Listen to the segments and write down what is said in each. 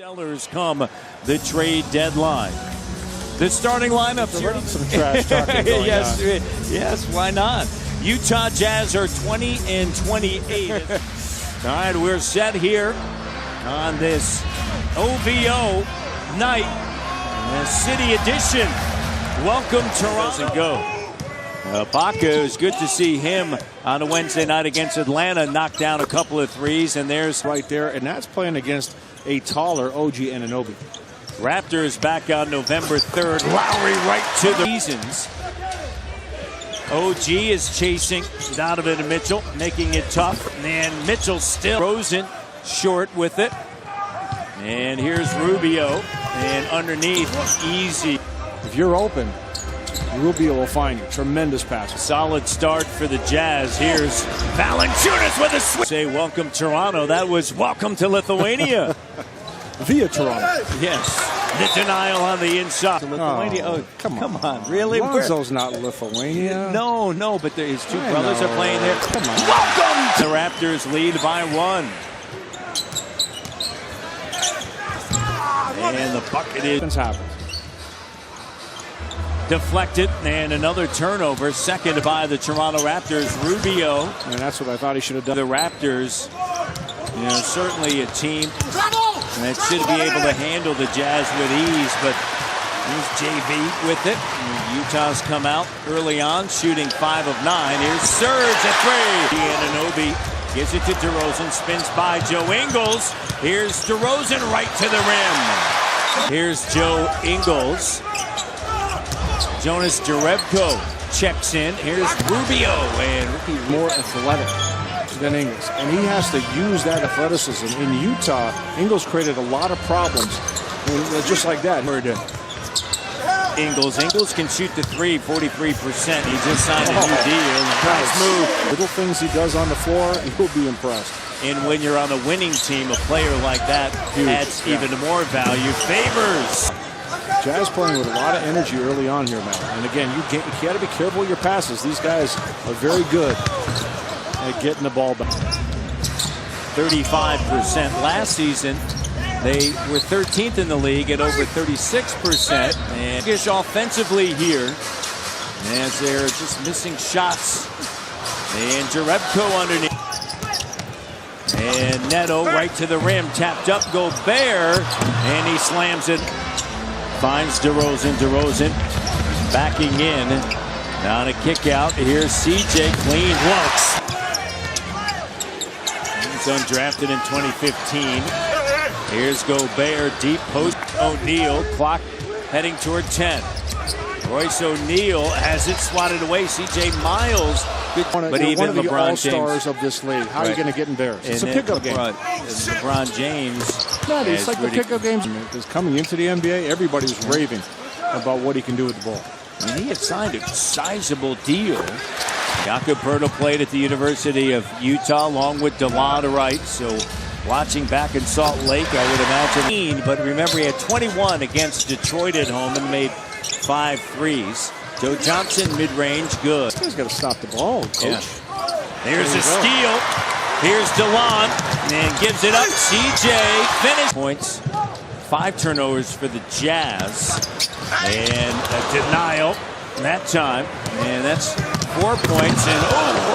Sellers come the trade deadline. The starting lineups here. Some trash talking going yes, on. yes, why not? Utah Jazz are 20-28. All right, we're set here on this OVO night, the City Edition. Welcome, Toronto. Go. Baca, is good to see him on a Wednesday night against Atlanta. Knocked down a couple of threes, and there's right there, and that's playing against a taller OG Anunoby. Raptors back on November 3rd. Lowry right to the seasons. OG is chasing Donovan and Mitchell, making it tough. And Mitchell still frozen short with it. And here's Rubio. And underneath, easy. If you're open, Rubio will find you. Tremendous pass. Solid start for the Jazz. Here's Valanciunas with a switch. Say welcome Toronto. That was welcome to Lithuania. Via Toronto. Yes. The denial on the inside. Lithuania. Oh, come on. Really? Lonzo's not Lithuania. No, but his two brothers are playing there. Come on. Welcome! The Raptors lead by 1. And the bucket is happened. Deflected, and another turnover, second by the Toronto Raptors. Rubio. And that's what I thought he should have done. The Raptors, certainly a team that should be able to handle the Jazz with ease, but here's JV with it. And Utah's come out early on, shooting 5 of 9. Here's Serge at 3. Anunoby gives it to DeRozan, spins by Joe Ingles. Here's DeRozan right to the rim. Here's Joe Ingles. Jonas Jerebko checks in. Here's Rubio, and He's more athletic than Ingles, and he has to use that athleticism. In Utah, Ingles created a lot of problems, just like that. Ingles can shoot the 3, 43%. He just signed a new deal. Nice move. Little things he does on the floor, you'll be impressed. And when you're on a winning team, a player like that adds even more value. Favors. Jazz playing with a lot of energy early on here, man. And again, you got to be careful with your passes. These guys are very good at getting the ball back. 35%. Last season, they were 13th in the league at over 36%. And offensively here, as they're just missing shots. And Jerebko underneath. And Neto right to the rim. Tapped up, Gobert. And he slams it. Finds DeRozan. DeRozan backing in. On a kick out. Here's CJ. Clean looks. He's undrafted in 2015. Here's Gobert. Deep post. O'Neal. Clock heading toward 10. Royce O'Neal has it swatted away. CJ Miles. But even one of the LeBron all-stars James of this league. How are you going to get embarrassed? It's a pickup game. LeBron James. It's like the pickup games. Because coming into the NBA, everybody's raving about what he can do with the ball. And he had signed a sizable deal. Jakob Poeltl played at the University of Utah along with DeLon Wright. So watching back in Salt Lake, I would imagine. But remember, he had 21 against Detroit at home and made 5 threes. Joe Johnson, mid-range, good. He's got to stop the ball, coach. Yeah. There's a steal. Here's DeLon, and gives it up. CJ, finish. Points. 5 turnovers for the Jazz. And a denial that time. And that's 4 points. And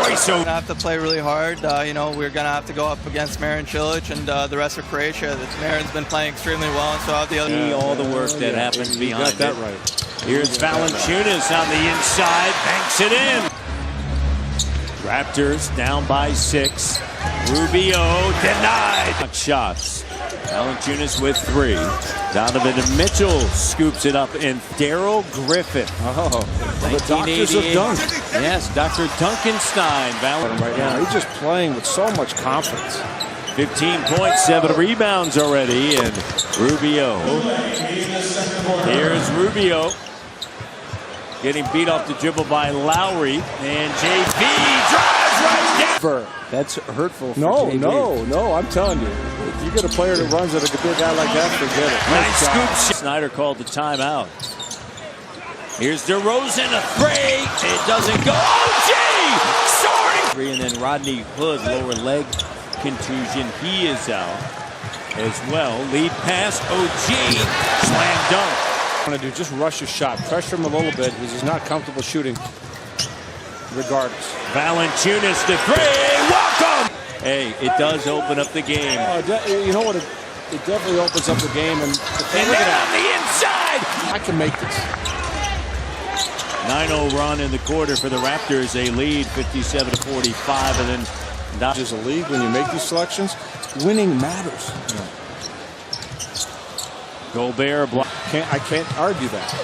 Royce. We're going to have to play really hard. We're going to have to go up against Marin Cilic and the rest of Croatia. Marin's been playing extremely well, and so have the other. All the work that happened behind got that right. Here's Valanciunas on the inside, banks it in. Raptors down by 6. Rubio denied. Shots. Valanciunas with 3. Donovan and Mitchell scoops it up, and Daryl Griffith. The doctors of dunk. Yes, Dr. Duncanstein. Right now, he's just playing with so much confidence. 15 points, 7 rebounds already, and Rubio. Here's Rubio. Getting beat off the dribble by Lowry, and JV drives right down. That's hurtful for No, JV. No, I'm telling you. If you get a player that runs at a big guy like that, forget it. Nice scoop. Snyder called the timeout. Here's DeRozan, a 3. It doesn't go. Oh, gee! Soaring! And then Rodney Hood, lower leg contusion. He is out. as well. Lead pass, OG, slam dunk. Want to do just rush his shot, pressure him a little bit because he's not comfortable shooting regardless. Valanciunas to three, welcome! Hey, it does open up the game. You know what? It definitely opens up the game. And then on the inside! I can make this. 9-0 run in the quarter for the Raptors. They lead 57-45, and then There's a league when you make these selections, winning matters. Yeah. Gobert block. I can't argue that.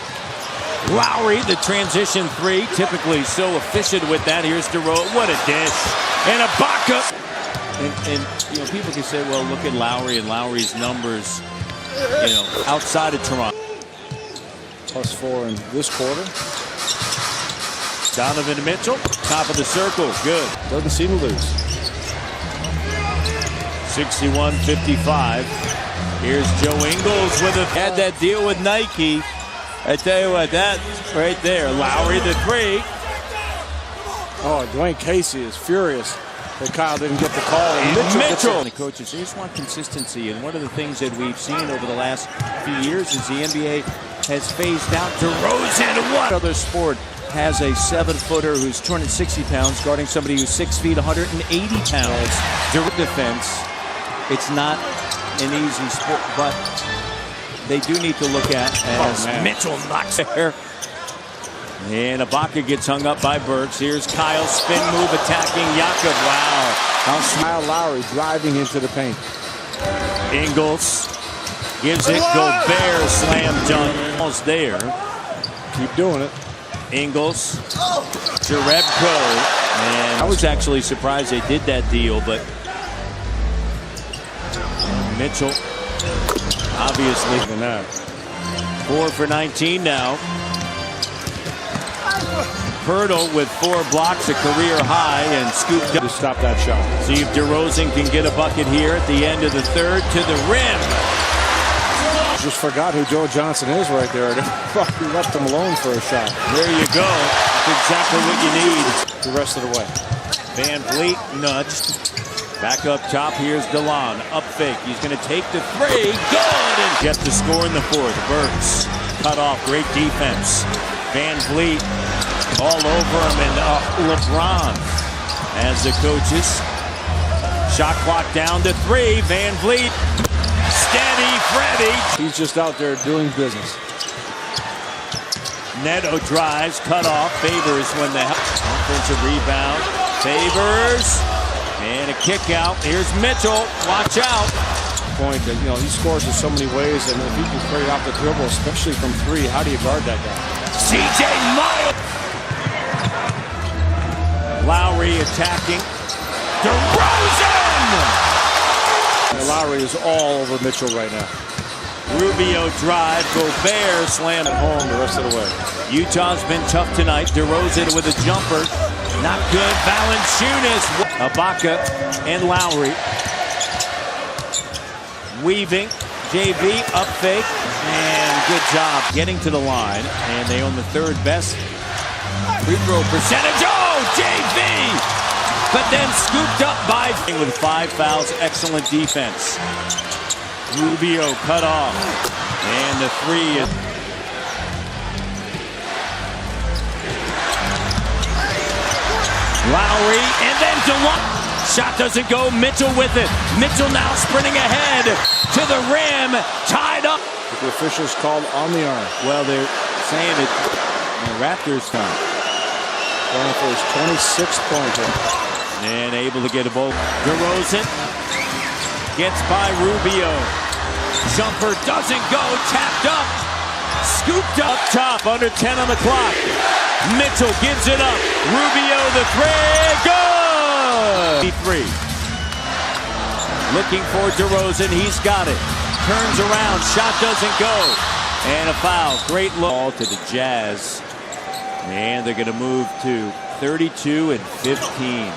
Lowry, the transition three, typically so efficient with that. Here's DeRozan. What a dish. And Ibaka. And you know, people can say, well, look at Lowry and Lowry's numbers, you know, outside of Toronto. +4 in this quarter. Donovan Mitchell, top of the circle. Good. Doesn't seem to lose. 61-55. Here's Joe Ingles with had that deal with Nike. I tell you what, that right there. Lowry the three. Oh, Dwayne Casey is furious that Kyle didn't get the call. And Mitchell. The coaches, they just want consistency. And one of the things that we've seen over the last few years is the NBA has phased out DeRozan. What other sport has a 7-footer who's 260 pounds guarding somebody who's 6 feet, 180 pounds? Direct defense. It's not an easy sport, but they do need to look at as Mitchell knocks there. And Ibaka gets hung up by Burks. Here's Kyle, spin move attacking Jakob. Wow. Kyle Lowry driving into the paint. Ingles gives it. Gobert slam dunk. Almost there. Keep doing it. Ingles. Jerebko. And I was actually surprised they did that deal, but Mitchell obviously. 4 for 19 now. Hurdle with 4 blocks, a career high, and scooped up to stop that shot. See if DeRozan can get a bucket here at the end of the third to the rim. Just forgot who Joe Johnson is right there. We left him alone for a shot. There you go. That's exactly what you need. The rest of the way. Van Vliet nudged. Back up top, here's DeLon. Up fake. He's going to take the three. Good! And get the score in the fourth. Burks cut off. Great defense. Van Vliet all over him. And LeBron as the coaches. Shot clock down to 3. Van Vliet. Steady Freddy. He's just out there doing business. Neto drives. Cut off. Favors when the offensive rebound. Favors. And a kick out. Here's Mitchell. Watch out. Point that, you know, he scores in so many ways, and if he can create off the dribble, especially from 3, how do you guard that guy? CJ Miles. Lowry attacking. DeRozan. And Lowry is all over Mitchell right now. Rubio drive. Gobert slam at home the rest of the way. Utah's been tough tonight. DeRozan with a jumper. Not good. Valanciunas. Ibaka and Lowry. Weaving. JV up fake. And good job getting to the line. And they own the 3rd best free throw percentage. Oh, JV! But then scooped up by with 5 fouls. Excellent defense. Rubio cut off. And the 3 is. Lowry, and then DeLon. Shot doesn't go. Mitchell with it. Mitchell now sprinting ahead to the rim. Tied up. The officials called on the arm. Well, they're saying it. Raptors time. Going for his 26th pointer. And able to get a ball. DeRozan gets by Rubio. Jumper doesn't go. Tapped up. Scooped up top. Under 10 on the clock. Mitchell gives it up. Rubio the 3. Good! 3. Looking for DeRozan. He's got it. Turns around. Shot doesn't go. And a foul. Great look to the Jazz. And they're going to move to 32-15.